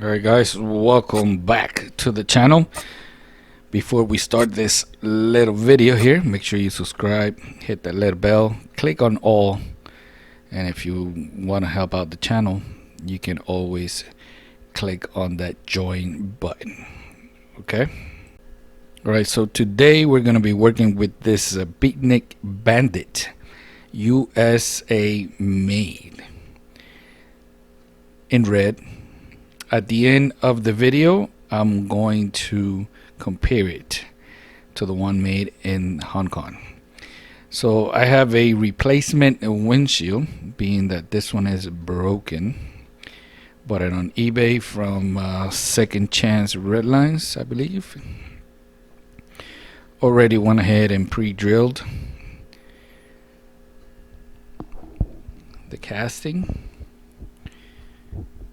Alright guys, welcome back to the channel. Before we start this little video here, make sure you subscribe, hit that little bell, click on all, and if you want to help out the channel, you can always click on that join button. Okay? Alright, so today we're going to be working with this Beatnik Bandit, USA made, in red. At the end of the video, I'm going to compare it to the one made in Hong Kong. So I have a replacement windshield, being that this one is broken. Bought it on eBay from Second Chance Redlines, I believe. Already went ahead and pre-drilled the casting.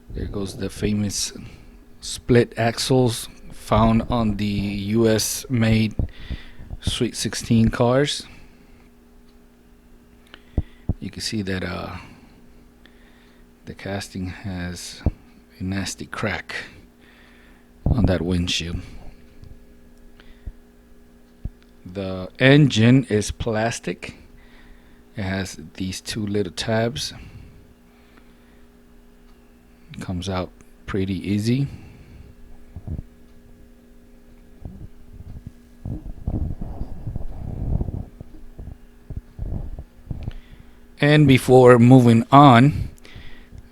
There goes the famous split axles found on the US made Sweet 16 cars. You can see that the casting has a nasty crack on that windshield. The engine is plastic. It has these two little tabs. Comes out pretty easy. And before moving on,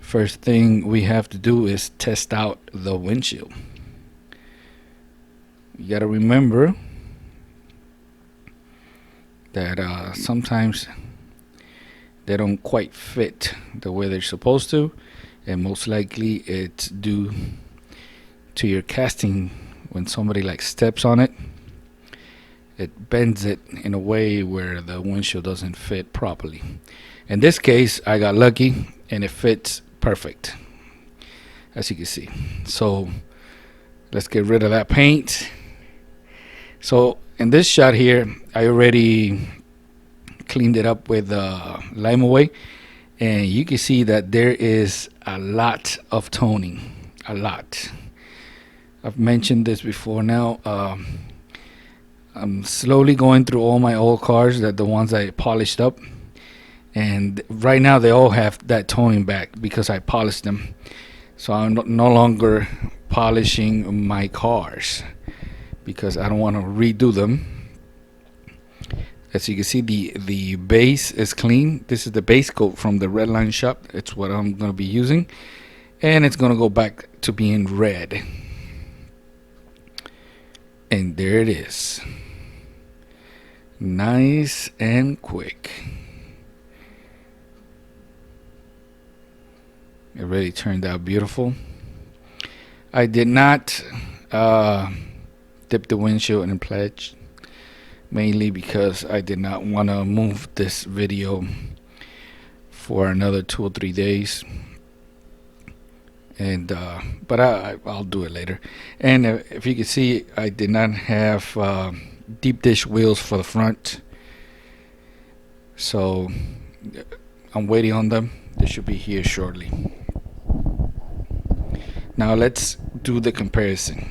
first thing we have to do is test out the windshield. You got to remember that sometimes they don't quite fit the way they're supposed to, and most likely it's due to your casting. When somebody like steps on it, it bends it in a way where the windshield doesn't fit properly. In this case, I got lucky and it fits perfect, as you can see. So let's get rid of that paint. So in this shot here, I already cleaned it up with lime away, and you can see that there is a lot of toning. A lot. I've mentioned this before now. I'm slowly going through all my old cars, that the ones I polished up, and right now they all have that toning back because I polished them. So I'm no longer polishing my cars because I don't want to redo them. As you can see, the base is clean. This is the base coat from the Redline shop. It's what I'm going to be using, and it's going to go back to being red. And there it is, nice and quick. It really turned out beautiful. I did not dip the windshield in pledge, mainly because I did not want to move this video for another 2 or 3 days, and but I'll do it later. And if you can see, I did not have deep dish wheels for the front, so I'm waiting on them. They should be here shortly. Now let's do the comparison.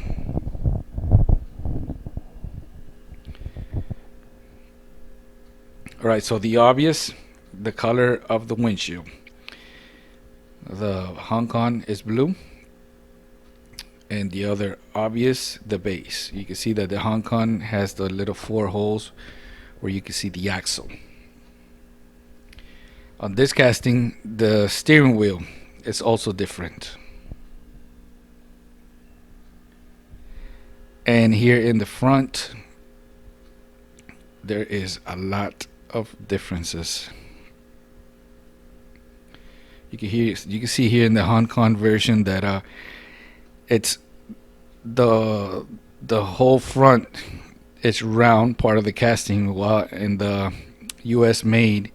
Alright, so the obvious, the color of the windshield. The Hong Kong is blue, and the other obvious, the base. You can see that the Hong Kong has the little 4 holes where you can see the axle. On this casting, the steering wheel is also different. And here in the front, there is a lot of differences. You can see here in the Hong Kong version that it's the whole front is round part of the casting, while in the US made,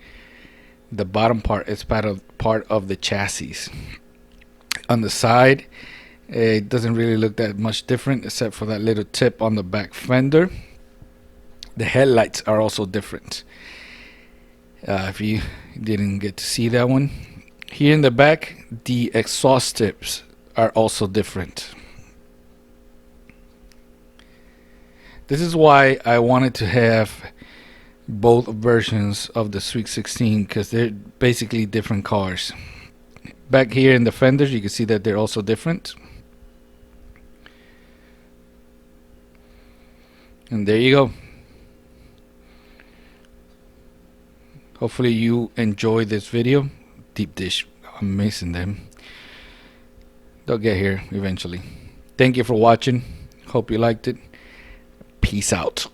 the bottom part is part of the chassis. On the side, it doesn't really look that much different except for that little tip on the back fender. The headlights are also different. If you didn't get to see that one, here in the back, the exhaust tips are also different. This is why I wanted to have both versions of the Sweet 16, because they're basically different cars. Back here in the fenders, you can see that they're also different. And there you go. Hopefully you enjoy this video. Deep dish, I'm missing them. They'll get here eventually. Thank you for watching. Hope you liked it. Peace out.